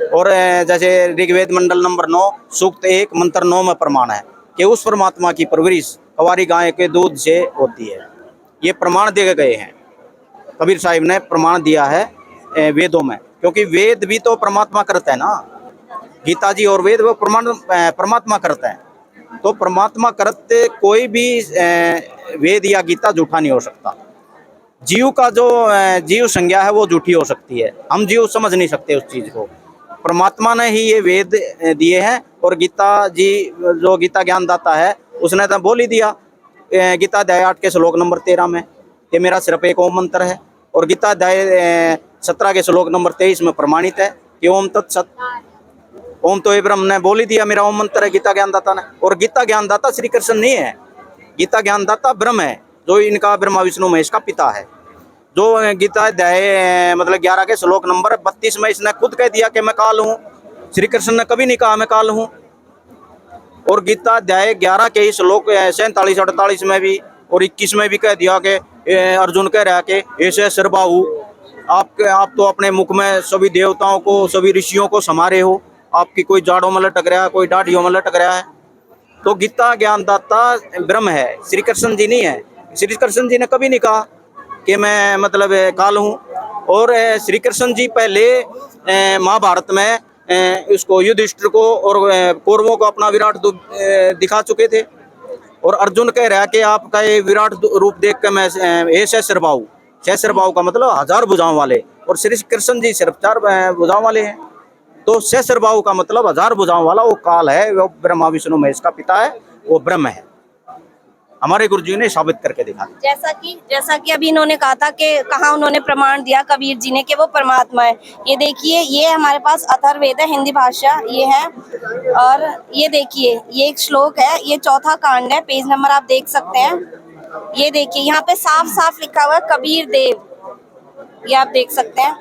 और जैसे ऋग्वेद मंडल नंबर 9 सूक्त 1 मंत्र 9 में प्रमाण है कि उस परमात्मा की परवरिश हमारी गाय के दूध से होती है। ये प्रमाण दिए गए हैं, कबीर साहिब ने प्रमाण दिया है वेदों में, क्योंकि वेद भी तो परमात्मा करता है ना, गीता जी और वेद वो परमात्मा करता है। तो परमात्मा करते कोई भी वेद या गीता झूठा नहीं हो सकता। जीव का जो जीव संज्ञा है वो झूठी हो सकती है, हम जीव समझ नहीं सकते उस चीज को। परमात्मा ने ही ये वेद दिए हैं और गीता जी जो गीता ज्ञान दाता है उसने तो बोल ही दिया गीता अध्याय 8 के श्लोक नंबर 13 में कि मेरा सिर्फ एक ओम मंत्र है, और गीता अध्याय 17 के श्लोक नंबर 23 में प्रमाणित है कि ओम तत्सत, ओम तो ब्रह्म ने बोल ही दिया मेरा ओम मंत्र है गीता ज्ञानदाता ने। और गीता ज्ञानदाता श्री कृष्ण नहीं है, गीता ज्ञानदाता ब्रह्म है, जो इनका ब्रह्मा विष्णु महेश का पिता है। जो गीता अध्याय मतलब 11 के श्लोक नंबर 32 में इसने खुद कह दिया कि मैं काल हूँ। श्री कृष्ण ने कभी नहीं कहा मैं काल हूँ। और गीता अध्याय 11 के श्लोक 47 48 में भी और 21 में भी कह दिया कि अर्जुन कह रहा कि ऐसे सर्वबाहु, आप तो अपने मुख में सभी देवताओं को, सभी ऋषियों को समारे हो, आपकी कोई जाड़ों में लटक रहा है, कोई दाढ़ियों में लटक रहा है। तो गीता ज्ञानदाता ब्रह्म है, श्री कृष्ण जी नहीं है। श्री कृष्ण जी ने कभी नहीं कहा कि मैं मतलब काल हूँ। और श्री कृष्ण जी पहले महाभारत में उसको युधिष्ठिर को और कौरवों को अपना विराट रूप दिखा चुके थे। और अर्जुन कह रहा है कि आपका ये विराट रूप देख कर मैं सहस्रबाहु, सहस्रबाहु का मतलब 1000 भुजाओं वाले, और श्री कृष्ण जी सिर्फ 4 भुजाओं वाले हैं। तो सहस्रबाहु का मतलब 1000 भुजाओं वाला वो काल है, वो ब्रह्मा विष्णु महेश का पिता है, वो ब्रह्म है। हमारे गुरु जी ने साबित करके दिखा। जैसा कि अभी इन्होंने कहा था कि कहाँ उन्होंने प्रमाण दिया कबीर जी ने कि वो परमात्मा है। ये देखिए, ये हमारे पास अथर्ववेद है, हिंदी भाषा ये है। और ये देखिए, ये एक श्लोक है, ये 4था कांड है, पेज नंबर आप देख सकते हैं। ये देखिए यहाँ पे साफ साफ लिखा हुआ है कबीर देव, ये आप देख सकते हैं,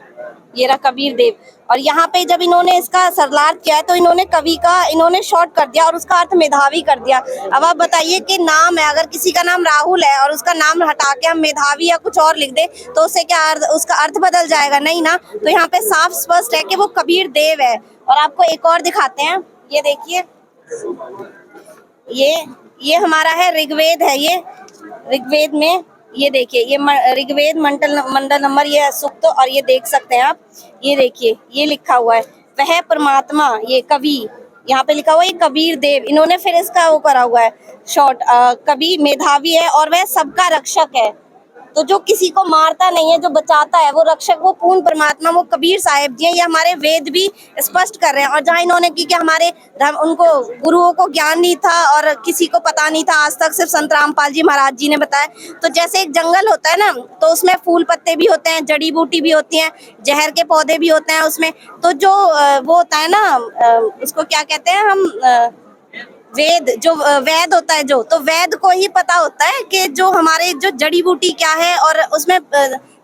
ये रहा कबीर देव। और यहाँ पे जब इन्होंने इसका सरलार्थ किया है तो इन्होंने कवि का इन्होंने शॉर्ट कर दिया और उसका अर्थ मेधावी कर दिया। अब आप बताइए कि नाम है, अगर किसी का नाम राहुल है और उसका नाम हटा के हम मेधावी या कुछ और लिख दे तो उससे क्या उसका अर्थ बदल जाएगा? नहीं ना। तो यहाँ पे साफ स्पष्ट है कि वो कबीर देव है। और आपको एक और दिखाते हैं, ये देखिए, ये हमारा है ऋग्वेद है, ये ऋग्वेद में ये देखिए, ये ऋग्वेद मंडल नंबर ये सूक्त, और ये देख सकते हैं आप, ये देखिए ये लिखा हुआ है वह परमात्मा, ये कवि, यहाँ पे लिखा हुआ है कबीर देव। इन्होंने फिर इसका वो करा हुआ है शॉर्ट, कवि मेधावी है और वह सबका रक्षक है। तो जो किसी को मारता नहीं है, जो बचाता है, वो रक्षक, वो पूर्ण परमात्मा, वो कबीर साहिब जी हैं। ये हमारे वेद भी स्पष्ट कर रहे हैं। और जहाँ इन्होंने की कि हमारे धर्म, उनको गुरुओं को ज्ञान नहीं था और किसी को पता नहीं था आज तक, सिर्फ संत रामपाल जी महाराज जी ने बताया। तो जैसे एक जंगल होता है ना, तो उसमें फूल पत्ते भी होते हैं, जड़ी बूटी भी होती हैं, जहर के पौधे भी होते हैं उसमें। तो जो वो होता है ना, उसको क्या कहते हैं हम, वेद, जो वैद होता है जो, तो वैद को ही पता होता है कि जो हमारे जो जड़ी बूटी क्या है और उसमें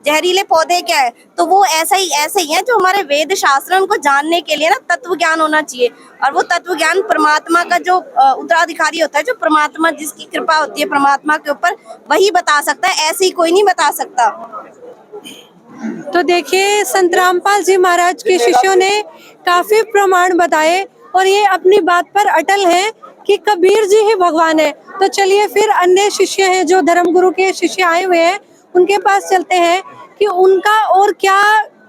जहरीले पौधे क्या है। तो वो ऐसे ही है जो हमारे वेद शास्त्र, उनको जानने के लिए ना तत्व ज्ञान होना चाहिए। और वो तत्व ज्ञान परमात्मा का जो उत्तराधिकारी होता है, जो परमात्मा जिसकी कृपा होती है परमात्मा के ऊपर, वही बता सकता है, ऐसे ही कोई नहीं बता सकता। तो देखिए, संत रामपाल जी महाराज के शिष्यों ने काफी प्रमाण बताए और ये अपनी बात पर अटल हैं कि कबीर जी ही भगवान है। तो चलिए फिर अन्य शिष्य हैं, जो धर्मगुरु के शिष्य आए हुए हैं, उनके पास चलते हैं कि उनका और क्या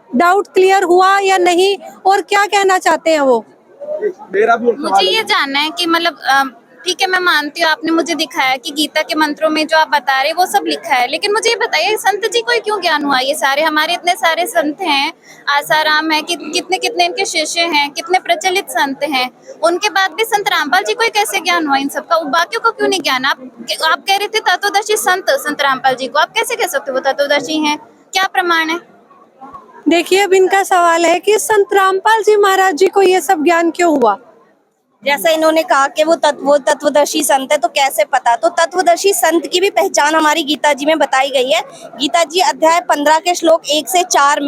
डाउट क्लियर हुआ या नहीं, और क्या कहना चाहते हैं वो। मुझे ये जानना है कि मतलब ठीक है, मैं मानती हूँ आपने मुझे दिखाया कि गीता के मंत्रों में जो आप बता रहे वो सब लिखा है, लेकिन मुझे ये बताइए संत जी को क्यों ज्ञान हुआ? ये सारे हमारे इतने सारे संत हैं, आसाराम है, कितने कितने इनके शिष्य हैं, कितने प्रचलित संत हैं, उनके बाद भी संत रामपाल जी को कैसे ज्ञान हुआ इन सबका? बाकियों को क्यों नहीं ज्ञान? आप कह रहे थे तत्वदर्शी संत रामपाल जी को, आप कैसे कह सकते हो वो तत्वदर्शी हैं? क्या प्रमाण है? देखिए, अब इनका सवाल है कि संत रामपाल जी महाराज जी को ये सब ज्ञान क्यों हुआ। जैसा इन्होंने कहा कि वो तत्वदर्शी संत है, तो कैसे पता? तो तत्वदर्शी संत की भी पहचान हमारी गीता जी में बताई गई है। गीता जी अध्याय 15 के श्लोक 1 से 4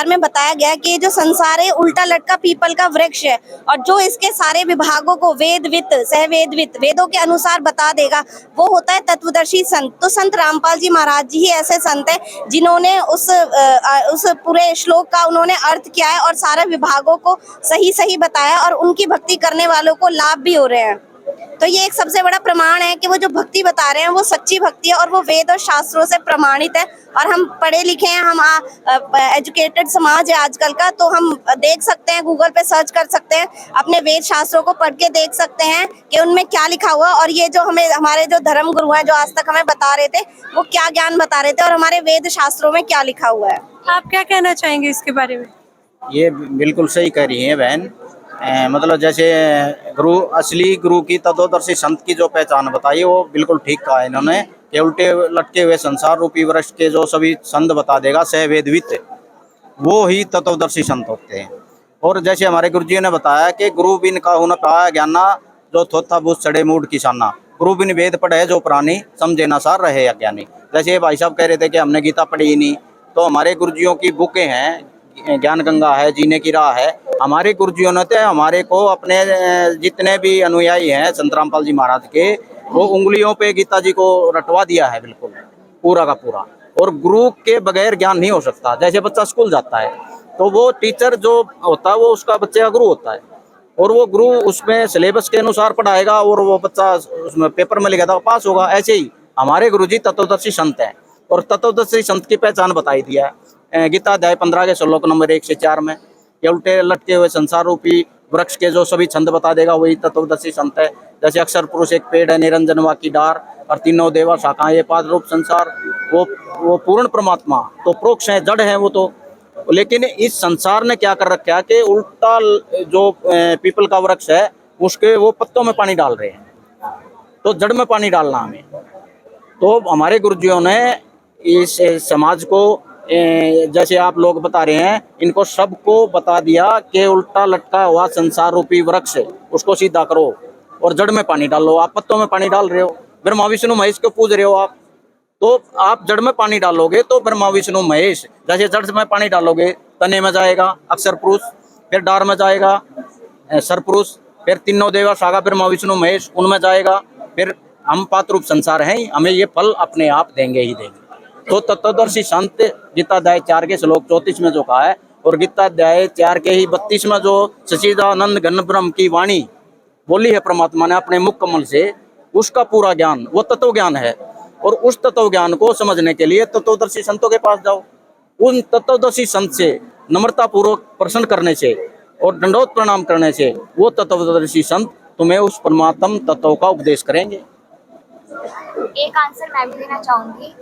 में बताया गया है कि जो संसार है उल्टा लटका पीपल का वृक्ष है, और जो इसके सारे विभागों को वेदवित सहवेदवित वेदों के अनुसार बता देगा वो होता है तत्वदर्शी संत। तो संत रामपाल जी महाराज जी ही ऐसे संत हैं जिन्होंने उस पूरे श्लोक का उन्होंने अर्थ किया है और सारे विभागों को सही सही बताया, और उनकी भक्ति करने वालों को लाभ भी हो रहे हैं। तो ये एक सबसे बड़ा प्रमाण है कि वो जो भक्ति बता रहे हैं वो सच्ची भक्ति है और वो वेद और शास्त्रों से प्रमाणित है। और हम पढ़े लिखे हैं, हम एजुकेटेड समाज है आजकल का, तो हम देख सकते हैं, गूगल पे सर्च कर सकते हैं, अपने वेद शास्त्रों को पढ़ के देख सकते हैं कि उनमें क्या लिखा हुआ है, और ये जो हमारे जो धर्म गुरु हैं जो आज तक हमें बता रहे थे वो क्या ज्ञान बता रहे थे और हमारे वेद शास्त्रों में क्या लिखा हुआ है। आप क्या कहना चाहेंगे इसके बारे में? ये बिल्कुल सही कह रही हैं बहन। मतलब जैसे गुरु, असली गुरु की तत्वदर्शी संत की जो पहचान बताई वो बिल्कुल ठीक कहा है इन्होंने कि उल्टे लटके हुए संसार रूपी वृक्ष के जो सभी संत बता देगा सहवेदवित, वो ही तत्वदर्शी संत होते हैं। और जैसे हमारे गुरुजी ने बताया कि गुरु बिन काहू न कहा ज्ञाना, जो थोथा बूझ चढ़े मूड किसाना, गुरु बिन वेद पढ़े जो प्राणी, समझे ना सार रहे अज्ञानी। जैसे भाई साहब कह रहे थे कि हमने गीता पढ़ी ही नहीं, तो हमारे गुरुजियों की बुकें हैं, ज्ञान गंगा है, जीने की राह है। हमारे गुरुजियों ने तो हमारे को अपने जितने भी अनुयायी हैं संत रामपाल जी महाराज के, वो उंगलियों पे गीता जी को रटवा दिया है बिल्कुल पूरा का पूरा। और गुरु के बगैर ज्ञान नहीं हो सकता। जैसे बच्चा स्कूल जाता है तो वो टीचर जो होता है वो उसका बच्चे का गुरु होता है, और वो गुरु उसमें सिलेबस के अनुसार पढ़ाएगा और वो बच्चा उसमें पेपर में लिखेगा पास होगा। ऐसे ही हमारे गुरुजी तत्वदर्शी संत हैं, और तत्वदर्शी संत की पहचान बताई दिया है गीता अध्याय 15 के श्लोक नंबर 1 से 4 में। ये उल्टे लटके हुए संसार रूपी वृक्ष के जो सभी छंद बता देगा वही तत्वदर्शी संत है। जैसे अक्षर पुरुष एक पेड़ है, निरंजनवा की डार, और तीनों देवा शाखाएं, ये पाद रूप संसार, वो पूर्ण परमात्मा तो प्रोक्ष है, जड़ है वो तो। लेकिन इस संसार ने क्या कर रखा है कि उल्टा जो पीपल का वृक्ष है उसके वो पत्तों में पानी डाल रहे हैं, तो जड़ में पानी डालना हमें। तो हमारे गुरुजियों ने इस समाज को जैसे आप लोग बता रहे हैं, इनको सबको बता दिया कि उल्टा लटका हुआ संसार रूपी वृक्ष उसको सीधा करो और जड़ में पानी डालो। आप पत्तों में पानी डाल रहे हो, ब्रह्मा विष्णु महेश को पूज रहे हो आप, तो आप जड़ में पानी डालोगे तो ब्रह्मा विष्णु महेश, जैसे जड़ में पानी डालोगे तने में जाएगा अक्षर पुरुष, फिर डार में जाएगा सर पुरुष, फिर तीनों देवा शाखा ब्रह्मा विष्णु महेश उनमें जाएगा, फिर हम पात्र रूप संसार हैं, हमें ये फल अपने आप देंगे ही देंगे। तो तत्वदर्शी संत गीता अध्याय 4 के श्लोक 34 में जो कहा है, और गीता अध्याय 4 के ही 32 में जो सच्चिदानंद घन ब्रह्म की वाणी बोली है परमात्मा ने अपने मुख कमल से, उसका पूरा ज्ञान वो तत्व ज्ञान है। और उस तत्व ज्ञान को समझने के लिए तत्वदर्शी संतों के पास जाओ। उन तत्वदर्शी संत से नम्रता पूर्वक प्रश्न करने से और दंडोत प्रणाम करने से वो तत्वदर्शी संत तुम्हें उस परमात्म तत्व का उपदेश करेंगे। एक आंसर मैं भी देना चाहूंगी।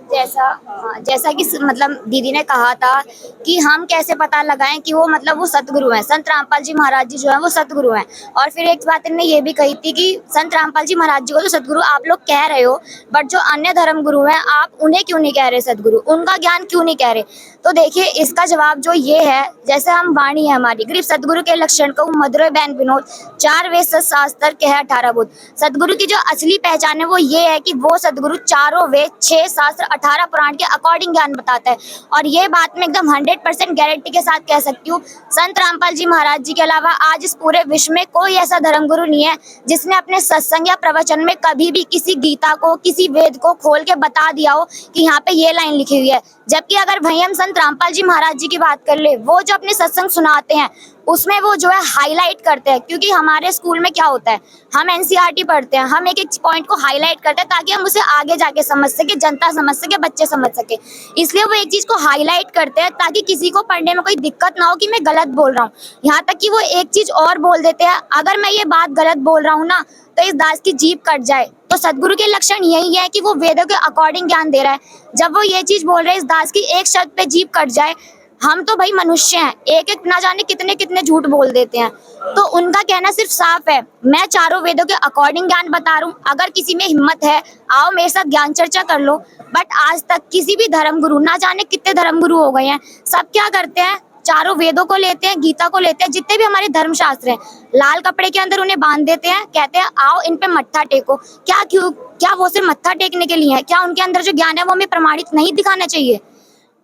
जैसा कि मतलब दीदी ने कहा था कि हम कैसे पता लगाएं कि वो सतगुरु हैं, संत रामपाल जी महाराज जी जो है वो सतगुरु हैं। और फिर एक बात इन्होंने ये भी कही थी कि संत रामपाल जी महाराज जी को तो सतगुरु आप लोग कह रहे हो, बट जो अन्य धर्म गुरु हैं आप उन्हें क्यों नहीं कह रहे सतगुरु, उनका ज्ञान क्यों नहीं कह रहे? तो देखिए इसका जवाब जो ये है, जैसे हम वाणी है हमारी, गरीब सतगुरु के लक्षण को मधुर बैन विनोद, 4 वेद शास्त्र के है 18 बुध। सतगुरु की जो असली पहचान है वो ये है कि वो सतगुरु चारों वेद 6 शास्त्र 18 पुराण के अकॉर्डिंग ज्ञान बताता है। और ये बात मैं एकदम 100% गारंटी के साथ कह सकती हूँ, संत रामपाल जी महाराज जी के अलावा आज इस पूरे विश्व में कोई ऐसा धर्मगुरु नहीं है जिसने अपने सत्संग या प्रवचन में कभी भी किसी गीता को, किसी वेद को खोल के बता दिया हो कि यहाँ पे ये लाइन लिखी हुई है। जबकि अगर भाई हम संत रामपाल जी महाराज जी की बात कर ले, वो जो अपने सत्संग सुनाते हैं उसमें वो जो है हाईलाइट करते हैं, क्योंकि हमारे स्कूल में क्या होता है, हम एनसीईआरटी पढ़ते हैं, हम एक एक पॉइंट को हाईलाइट करते हैं ताकि हम उसे आगे जाके समझ सके, जनता समझ सके, बच्चे समझ सके। इसलिए वो एक चीज को हाईलाइट करते हैं ताकि किसी को पढ़ने में कोई दिक्कत ना हो कि मैं गलत बोल रहा हूँ। यहाँ तक कि वो एक चीज और बोल देते हैं, अगर मैं ये बात गलत बोल रहा हूँ ना तो इस दास की जीभ कट जाए। तो सदगुरु के लक्षण यही है कि वो वेदों के अकॉर्डिंग ज्ञान दे रहा है। जब वो ये चीज बोल रहे हैं इस दास की एक शब्द पे जीभ कट जाए, हम तो भाई मनुष्य हैं, एक एक ना जाने कितने कितने झूठ बोल देते हैं। तो उनका कहना सिर्फ साफ है, मैं चारों वेदों के अकॉर्डिंग ज्ञान बता रहा हूँ, अगर किसी में हिम्मत है आओ मेरे साथ ज्ञान चर्चा कर लो। बट आज तक किसी भी धर्मगुरु, ना जाने कितने धर्मगुरु हो गए हैं, सब क्या करते हैं, चारों वेदों को लेते हैं, गीता को लेते हैं, जितने भी हमारे धर्मशास्त्र हैं, लाल कपड़े के अंदर उन्हें बांध देते हैं, कहते हैं आओ इन पे मत्था टेको। क्या वो सिर्फ मत्था टेकने के लिए है? क्या उनके अंदर जो ज्ञान है वो हमें प्रमाणित नहीं दिखाना चाहिए?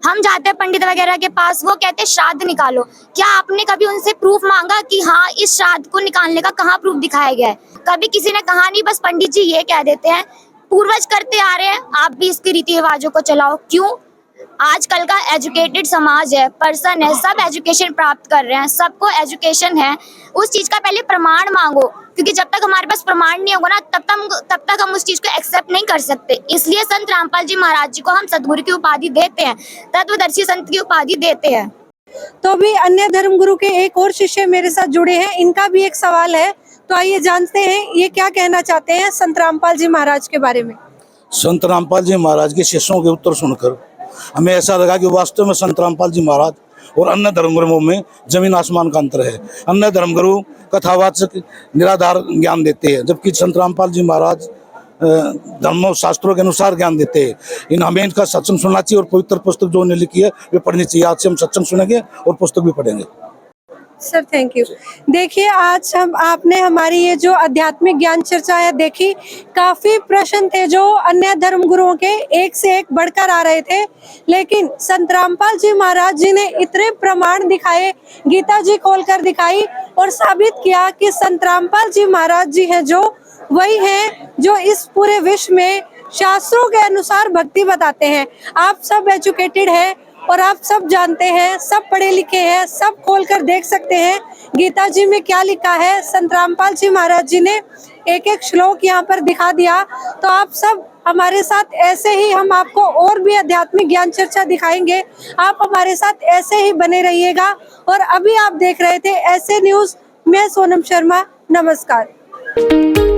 हम जाते हैं पंडित वगैरह के पास, वो कहते हैं श्राद्ध निकालो। क्या आपने कभी उनसे प्रूफ मांगा कि हाँ इस श्राद्ध को निकालने का कहाँ प्रूफ दिखाया गया है? कभी किसी ने कहा नहीं, बस पंडित जी ये कह देते हैं, पूर्वज करते आ रहे हैं, आप भी इसके रीति रिवाजों को चलाओ। क्यों? आजकल का एजुकेटेड समाज है, पर्सन है, सब एजुकेशन प्राप्त कर रहे हैं, सबको एजुकेशन है। उस चीज का पहले प्रमाण मांगो, क्योंकि जब तक हमारे पास प्रमाण नहीं होगा ना, तब तक हम उस चीज को एक्सेप्ट नहीं कर सकते। इसलिए संत रामपाल जी महाराज जी को हम सदगुरु की उपाधि देते हैं, तत्वदर्शी संत की उपाधि देते हैं। तो भी अन्य धर्मगुरु के एक और शिष्य मेरे साथ जुड़े हैं, इनका भी एक सवाल है, तो आइए जानते हैं ये क्या कहना चाहते हैं संत रामपाल जी महाराज के बारे में। संत रामपाल जी महाराज के शिष्यों के उत्तर सुनकर हमें ऐसा लगा कि वास्तव में संत रामपाल जी महाराज और अन्य धर्मगुरुओं में जमीन आसमान का अंतर है। अन्य धर्मगुरु कथावाचक निराधार ज्ञान देते हैं, जबकि संत रामपाल जी महाराज धर्मों शास्त्रों के अनुसार ज्ञान देते हैं। हमें इनका सत्संग सुनना चाहिए और पवित्र पुस्तक जो उन्होंने लिखी है वे पढ़नी चाहिए। आज से हम सत्संग सुनेंगे और पुस्तक भी पढ़ेंगे। Sir thank you. देखिए आज आपने हमारी ये जो आध्यात्मिक ज्ञान चर्चा है देखी, काफी प्रश्न थे जो अन्य धर्म गुरुओं के एक से एक बढ़कर आ रहे थे, लेकिन संत रामपाल जी महाराज जी ने इतने प्रमाण दिखाए, गीता जी खोलकर दिखाई और साबित किया कि संत रामपाल जी महाराज जी हैं जो वही हैं जो इस पूरे विश्व में शास्त्रों के अनुसार भक्ति बताते हैं। आप सब एजुकेटेड हैं और आप सब जानते हैं, सब पढ़े लिखे हैं, सब खोलकर देख सकते हैं गीता जी में क्या लिखा है। संत रामपाल जी महाराज जी ने एक एक श्लोक यहाँ पर दिखा दिया। तो आप सब हमारे साथ ऐसे ही, हम आपको और भी आध्यात्मिक ज्ञान चर्चा दिखाएंगे, आप हमारे साथ ऐसे ही बने रहिएगा। और अभी आप देख रहे थे ऐसे न्यूज, मैं सोनम शर्मा, नमस्कार।